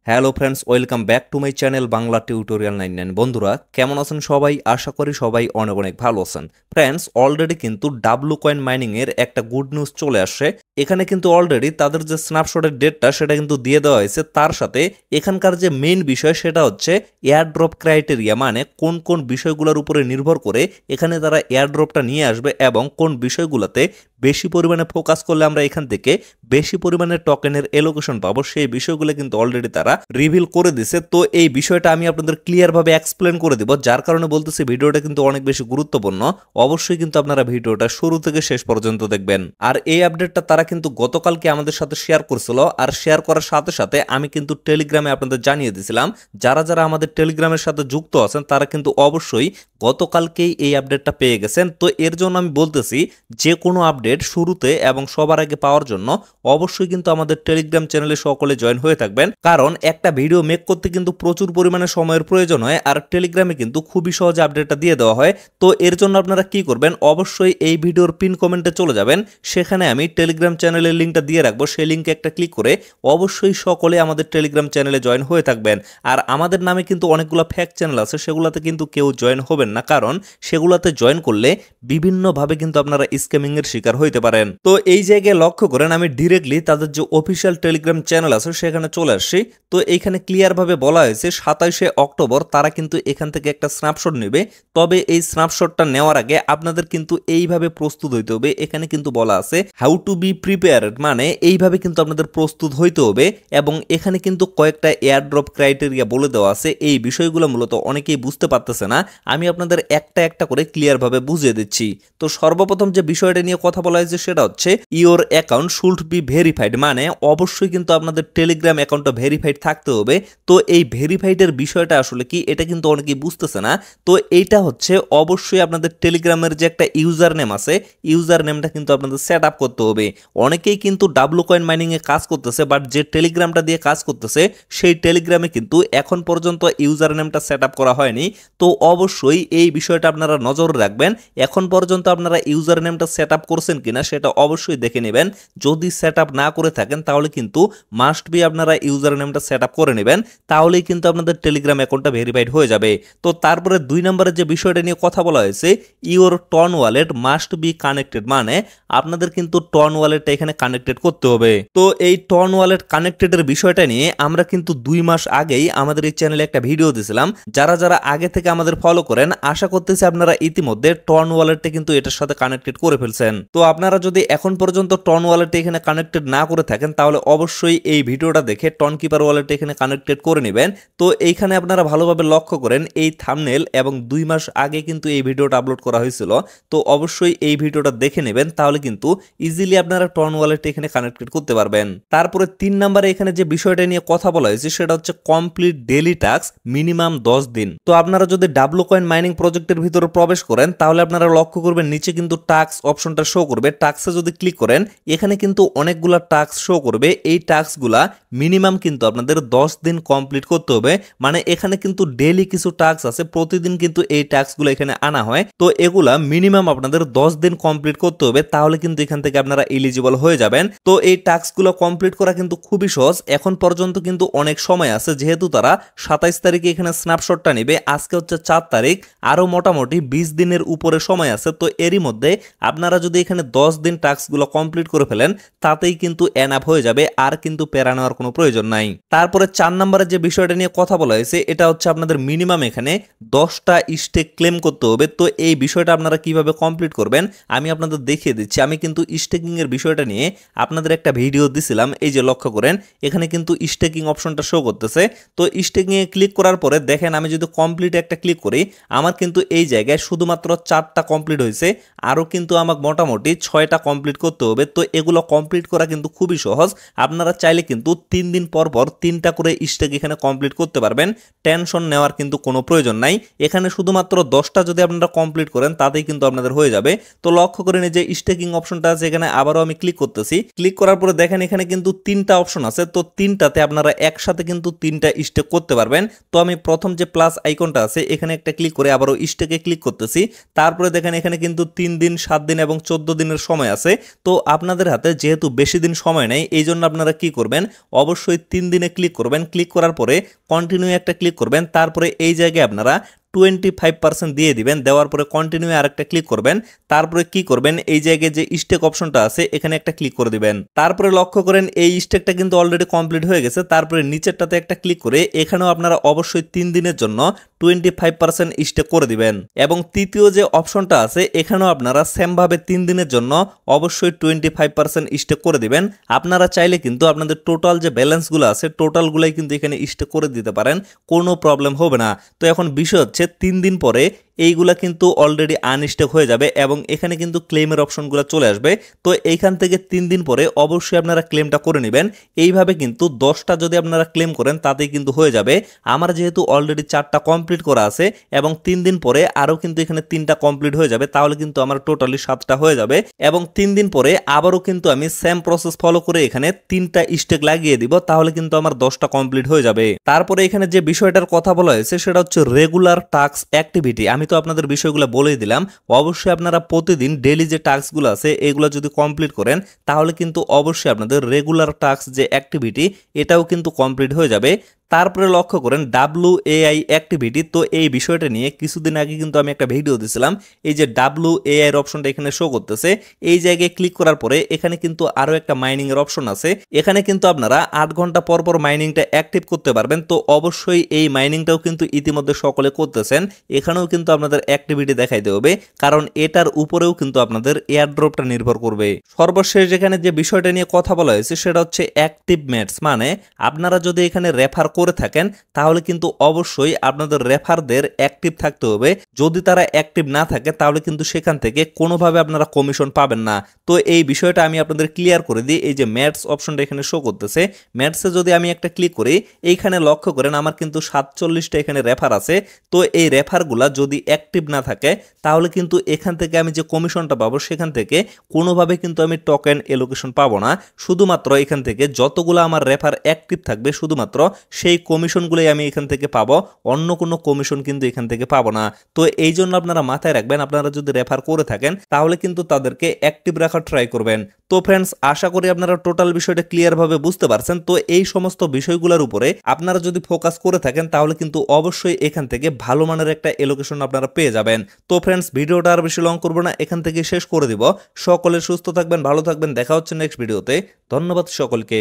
Hello friends, welcome back to my channel Bangla tutorial 99। বন্ধুরা কেমন আছেন সবাই? আশা করি সবাই অনেক অনেক ভালো আছেন। ফ্রেন্ডস, অলরেডি কিন্তু ডাব্লু কয়েন মাইনিং এর একটা গুড নিউজ চলে আসছে। এখানে কিন্তু অলরেডি তাদের যে স্ন্যাপশটের ডেটটা সেটা কিন্তু দিয়ে দেওয়া হয়েছে। তার সাথে এখানকার যে মেইন বিষয় সেটা হচ্ছে এয়ারড্রপ ক্রাইটেরিয়া, মানে কোন কোন বিষয়গুলোর উপরে নির্ভর করে এখানে তারা এয়ারড্রপটা নিয়ে আসবে এবং কোন বিষয়গুলোতে বেশি পরিমাণে ফোকাস করলে আমরা এখান থেকে বেশি পরিমাণে টোকেনের এলোকেশন পাবো, সেই বিষয়গুলো কিন্তু অলরেডি তারা রিভিল করে দিছে। তো এই বিষয়টা আমি আপনাদের ক্লিয়ার ভাবে এক্সপ্লেন করে দিব, যার কারণে বলতেছি ভিডিওটা কিন্তু অনেক বেশি গুরুত্বপূর্ণ। অবশ্যই কিন্তু আপনারা ভিডিওটা শুরু থেকে শেষ পর্যন্ত দেখবেন। আর এই আপডেটটা তারা কিন্তু গতকালকে আমাদের সাথে শেয়ার করছিল, আর শেয়ার করার সাথে সাথে আমি কিন্তু টেলিগ্রামে আপনাদের জানিয়ে দিয়েছিলাম। যারা যারা আমাদের টেলিগ্রামের সাথে যুক্ত আছেন তারা কিন্তু অবশ্যই গতকালকেই এই আপডেটটা পেয়ে গেছেন। তো এর জন্য আমি বলতেছি, যে কোনো আপডেট শুরুতে এবং সবার আগে পাওয়ার জন্য অবশ্যই কিন্তু আমাদের টেলিগ্রাম চ্যানেলে সকলে জয়েন হয়ে থাকবেন। কারণ একটা ভিডিও মেক করতে কিন্তু প্রচুর পরিমাণে সময়ের প্রয়োজন হয়, আর টেলিগ্রামে কিন্তু খুবই সহজে আপডেটটা দিয়ে দেওয়া হয়। তো এর জন্য আপনারা কি করবেন, অবশ্যই এই ভিডিওর পিন কমেন্টে চলে যাবেন, সেখানে আমি টেলিগ্রাম চ্যানেলের লিঙ্কটা দিয়ে রাখবো। সেই লিঙ্কে একটা ক্লিক করে অবশ্যই সকলে আমাদের টেলিগ্রাম চ্যানেলে জয়েন হয়ে থাকবেন। আর আমাদের নামে কিন্তু অনেকগুলো ফ্যাক চ্যানেল আছে, সেগুলোতে কিন্তু কেউ জয়েন হবেন না, কারণ সেগুলোতে জয়েন করলে বিভিন্নভাবে কিন্তু আপনারা স্ক্যামিং এর শিকার হইতে পারেন। তো এই জায়গায় লক্ষ্য করেন, আমি ডিরেক্টলি তাদের যে অফিসিয়াল টেলিগ্রাম চ্যানেল আছে সেখানে চলে আসছি। তো এইখানে ক্লিয়ার ভাবে বলা হয়েছে 27শে অক্টোবর তারা কিন্তু এখান থেকে একটা স্ন্যাপশট নেবে। তবে এই স্ন্যাপশটটা নেওয়ার আগে আপনাদের কিন্তু এইভাবে প্রস্তুত হইতে হবে। এখানে কিন্তু বলা আছে হাউ টু বি প্রিপেয়ার্ড, মানে এইভাবে কিন্তু আপনাদের প্রস্তুত হইতে হবে। এবং এখানে কিন্তু কয়েকটা এয়ারড্রপ ক্রাইটেরিয়া বলে দেওয়া আছে। এই বিষয়গুলো মূলত অনেকেই বুঝতে পারতেছে না, আমি আপনাদের একটা একটা করে ক্লিয়ার ভাবে বুঝিয়ে দিচ্ছি। তো সর্বপ্রথম যে বিষয়টা নিয়ে কথা বলা হয়েছে সেটা হচ্ছে your account should be verified, মানে অবশ্যই কিন্তু আপনাদের টেলিগ্রাম অ্যাকাউন্টটা ভেরিফাইড থাকতে হবে। তো এই ভেরিফাইডের বিষয়টা আসলে কি, এটা কিন্তু অনেকেই বুঝতেছে না। তো এইটা হচ্ছে অবশ্যই আপনাদের টেলিগ্রামের যে একটা ইউজার নেম আছে, ইউজার নেমটা কিন্তু আপনাদের সেট আপ করতে হবে। অনেকেই কিন্তু ডাব্লু কয়েন মাইনিং এ কাজ করতেছে, বাট যে টেলিগ্রামটা দিয়ে কাজ করতেছে সেই টেলিগ্রামে কিন্তু এখন পর্যন্ত ইউজার নেমটা সেট আপ করা হয়নি। তো অবশ্যই এই বিষয়টা আপনারা নজর রাখবেন। এখন পর্যন্ত আপনারা ইউজার নেমটা সেট আপ করছেন কিনা সেটা অবশ্যই দেখে নেবেন। যদি সেট আপ না করে থাকেন তাহলে কিন্তু মাস্ট বি আপনারা ইউজার নেমটা সেট আপ করে নেবেন, তাহলেই কিন্তু আপনাদের টেলিগ্রাম অ্যাকাউন্টটা ভেরিফাইড হয়ে যাবে। তো তারপরে 2 নম্বরের যে বিষয়টা নিয়ে কথা বলা হয়েছে, your ton wallet must be connected, মানে আপনাদের কিন্তু টন ওয়ালেটটা এখানে কানেক্টেড করতে হবে। তো এই টন ওয়ালেট কানেক্টেডের বিষয়টা নিয়ে আমরা কিন্তু 2 মাস আগেই আমাদের এই চ্যানেলে একটা ভিডিও দিয়েছিলাম। যারা যারা আগে থেকে আমাদের ফলো করেন, আশা করতেছি আপনারা ইতিমধ্যে টন ওয়ালেটটা কিন্তু এটার সাথে কানেক্টেড করে ফেলছেন। তো আপনারা যদি এখন পর্যন্ত টন ওয়ালেটে এখানে কানেক্টেড না করে থাকেন তাহলে অবশ্যই এই ভিডিওটা দেখে টন কিপার ওয়ালেটে এখানে কানেক্টেড করে নেবেন। তো এইখানে আপনারা ভালোভাবে লক্ষ্য করেন, এই থাম্বনেল এবং 2 মাস আগে কিন্তু এই ভিডিওটা আপলোড করা হয়েছিল। তো অবশ্যই এই ভিডিওটা দেখে নেবেন, তাহলে কিন্তু ইজিলি আপনারা টন ওয়ালেটে এখানে কানেক্টেড করতে পারবেন। তারপরে 3 নম্বরে এখানে যে বিষয়টা নিয়ে কথা বলা হয়েছে সেটা হচ্ছে কমপ্লিট ডেইলি টাস্ক মিনিমাম 10 দিন। তো আপনারা যদি ডাব্লু কয়েন মাইনিং প্রজেক্টের ভিতরে প্রবেশ করেন তাহলে আপনারা লক্ষ্য করবেন নিচে কিন্তু টাস্ক অপশনটা শো করবে। টাস্কে যদি ক্লিক করেন এখানে কিন্তু অনেকগুলা টাস্ক শো করবে। এই টাস্কগুলা মিনিমাম কিন্তু আপনাদের 10 দিন কমপ্লিট করতে হবে। মানে এখানে কিন্তু ডেইলি কিছু টাস্ক আছে, প্রতিদিন কিন্তু এই টাস্কগুলো এখানে আনা হয়। তো এগুলা মিনিমাম আপনাদের 10 দিন কমপ্লিট করতে হবে, তাহলে কিন্তু এখান থেকে আপনারা এলিজিবল হয়ে যাবেন। তো এই টাস্কগুলো কমপ্লিট করা কিন্তু খুবই সহজ। এখন পর্যন্ত কিন্তু অনেক সময় আছে, যেহেতু তারা 27 তারিখে এখানে স্ন্যাপশটটা নেবে, আজকে হচ্ছে 4 তারিখ, আরো মোটামুটি 20 দিনের উপরে সময় আছে। তো এরই মধ্যে আপনারা যদি এখানে 10 দিন টাস্কগুলো কমপ্লিট করে ফেলেন তাতেই কিন্তু এনাফ হয়ে যাবে, আর কিন্তু প্যারা নেওয়ার কোনো প্রয়োজন নাই। তারপরে 4 নম্বরের যে বিষয়টা নিয়ে কথা বলা হয়েছে এটা হচ্ছে আপনাদের মিনিমাম এখানে 10টা স্টেক ক্লেম করতে হবে। তো এই বিষয়টা আপনারা কিভাবে কমপ্লিট করবেন আমি আপনাদের দেখিয়ে দিচ্ছি। আমি কিন্তু স্টেকিং এর বিষয়টা নিয়ে আপনাদের একটা ভিডিও দিছিলাম, এই যে লক্ষ্য করেন এখানে কিন্তু স্টেকিং অপশনটা শো করতেছে। তো স্টেকিং এ ক্লিক করার পরে দেখেন আমি যদি কমপ্লিট একটা ক্লিক করি আমার কিন্তু এই জায়গায় শুধুমাত্র 4টা কমপ্লিট হয়েছে, আরও কিন্তু আমাকে মোটামুটি 6টা কমপ্লিট করতে হবে। তো এগুলো কমপ্লিট করা কিন্তু খুবই সহজ। আপনারা চাইলে কিন্তু 3 দিন পর পর 3টা করে স্টেক এখানে কমপ্লিট করতে পারবেন, টেনশন নেওয়ার কিন্তু কোনো প্রয়োজন নাই। এখানে শুধুমাত্র 10টা যদি আপনারা কমপ্লিট করেন তাতেই কিন্তু আপনাদের হয়ে যাবে। তো লক্ষ্য করেন যে স্টেকিং অপশনটা আছে, এখানে আবারও আমি ক্লিক করতেছি। ক্লিক করার পরে দেখেন এখানে কিন্তু 3টা অপশন আছে। তো 3টাতে আপনারা একসাথে কিন্তু 3টা স্টেক করতে পারবেন। তো আমি প্রথম যে প্লাস আইকনটা আছে এখানে একটা ক্লিক করে আবারও স্টেকে ক্লিক করতেছি। তারপরে দেখেন এখানে কিন্তু 3 দিন, 7 দিন এবং 14 দিনের সময় আছে। তো আপনাদের হাতে যেহেতু বেশি দিন সময় নেই, এই জন্য আপনারা কি করবেন, অবশ্যই 3 দিনে ক্লিক করবেন। ক্লিক করার পরে কন্টিনিউ একটা ক্লিক করবেন, তারপরে এই জায়গায় আপনারা 25% দিয়ে দিবেন। দেওয়ার পরে কন্টিনিউ আরেকটা ক্লিক করবেন, তারপরে কি করবেন, এই জায়গায় যে স্টেক অপশনটা আছে এখানে একটা ক্লিক করে দিবেন। তারপরে লক্ষ্য করেন এই স্টেকটা কিন্তু অলরেডি কমপ্লিট হয়ে গেছে। তারপরে নিচেরটাতে একটা ক্লিক করে এখানেও আপনারা অবশ্যই 3 দিনের জন্য 25% স্টেক করে দিবেন। এবং তৃতীয় যে অপশনটা আছে এখানেও আপনারা সেম ভাবে 3 দিনের জন্য অবশ্যই 25% স্টেক করে দিবেন। আপনারা চাইলে কিন্তু আপনাদের টোটাল যে ব্যালেন্সগুলো আছে টোটালগুলাই কিন্তু এখানে স্টেক করে দিতে পারেন, কোনো প্রবলেম হবে না। তো এখন বিষয় হচ্ছে 3 দিন পরে এইগুলা কিন্তু অলরেডি আনস্টেক হয়ে যাবে এবং এখানে কিন্তু ক্লেমের অপশনগুলো চলে আসবে। তো এইখান থেকে 3 দিন পরে অবশ্যই আপনারা ক্লেমটা করে নেবেন। এইভাবে কিন্তু 10টা যদি আপনারা ক্লেম করেন তাতেই কিন্তু হয়ে যাবে। আমার যেহেতু অলরেডি 4টা কমপ্লিট করা আছে এবং 3 দিন পরে আরও কিন্তু এখানে 3টা কমপ্লিট হয়ে যাবে, তাহলে কিন্তু আমার টোটালি 7টা হয়ে যাবে। এবং 3 দিন পরে আবারও কিন্তু আমি সেম প্রসেস ফলো করে এখানে 3টা স্টেক লাগিয়ে দিব, তাহলে কিন্তু আমার 10টা কমপ্লিট হয়ে যাবে। তারপরে এখানে যে বিষয়টার কথা বলা হয়েছে সেটা হচ্ছে রেগুলার টাস্ক অ্যাক্টিভিটি। আমি তো আপনাদের বিষয়গুলো বলেই দিলাম। অবশ্যই আপনারা প্রতিদিন ডেইলি যে টাস্কগুলো আছে এগুলো যদি কমপ্লিট করেন তাহলে কিন্তু অবশ্যই আপনাদের রেগুলার টাস্ক যে অ্যাক্টিভিটি এটাও কিন্তু কমপ্লিট হয়ে যাবে। তারপরে লক্ষ্য করেন WAI অ্যাক্টিভিটি। তো এই বিষয়টা নিয়ে কিছুদিন আগে কিন্তু আমি একটা ভিডিও দিয়েছিলাম। এই যে WAI এর অপশনটা এখানে শো করতেছে, এই জায়গায় ক্লিক করার পরে এখানে কিন্তু আরো একটা মাইনিং এর অপশন আছে। এখানে কিন্তু আপনারা 8 ঘন্টা পর পর মাইনিংটা অ্যাক্টিভ করতে পারবেন। তো অবশ্যই এই মাইনিংটাও কিন্তু ইতিমধ্যে সকলে করতেছেন। এখানেও কিন্তু আপনাদের অ্যাক্টিভিটি দেখাইতে হবে, কারণ এটার উপরেও কিন্তু আপনাদের এয়ারড্রপটা নির্ভর করবে। সর্বশেষ এখানে যে বিষয়টা নিয়ে কথা বলা হয়েছে সেটা হচ্ছে অ্যাক্টিভ ম্যাটস। মানে আপনারা যদি এখানে রেফার করে থাকেন তাহলে কিন্তু অবশ্যই আপনাদের রেফারদের অ্যাক্টিভ থাকতে হবে। যদি তারা অ্যাক্টিভ না থাকে তাহলে কিন্তু সেখান থেকে কোনোভাবে আপনারা কমিশন পাবেন না। তো এই বিষয়টা আমি আপনাদের ক্লিয়ার করে দিই। এই যে ম্যাটস অপশনটা এখানে শো করতেছে, ম্যাটসে যদি আমি একটা ক্লিক করি, এইখানে লক্ষ্য করেন আমার কিন্তু 47টা এখানে রেফার আছে। তো এই রেফারগুলা যদি অ্যাক্টিভ না থাকে তাহলে কিন্তু এখান থেকে আমি যে কমিশনটা পাবো সেখান থেকে কোনোভাবে কিন্তু আমি টোকেন এলোকেশন পাবো না। শুধুমাত্র এখান থেকে যতগুলো আমার রেফার অ্যাক্টিভ থাকবে শুধুমাত্র সেই কমিশনগুলোই আমি এখান থেকে পাবো, অন্য কোনো কমিশন কিন্তু এখান থেকে পাবো না। তো এই জন্য আপনারা মাথায় রাখবেন, আপনারা যদি রেফার করে থাকেন তাহলে কিন্তু তাদেরকে অ্যাক্টিভ রাখার ট্রাই করবেন। তো ফ্রেন্ডস, আশা করি আপনারা টোটাল বিষয়টা ক্লিয়ার ভাবে বুঝতে পারছেন। তো এই সমস্ত বিষয়গুলোর উপরে আপনারা যদি ফোকাস করে থাকেন তাহলে কিন্তু অবশ্যই এখান থেকে ভালো মানের একটা এলোকেশন আপনারা পেয়ে যাবেন। তো ফ্রেন্ডস, ভিডিওটা আর বেশি লং করবো না, এখান থেকে শেষ করে দিব। সকলে সুস্থ থাকবেন, ভালো থাকবেন, দেখা হচ্ছে নেক্সট ভিডিওতে। ধন্যবাদ সকলকে।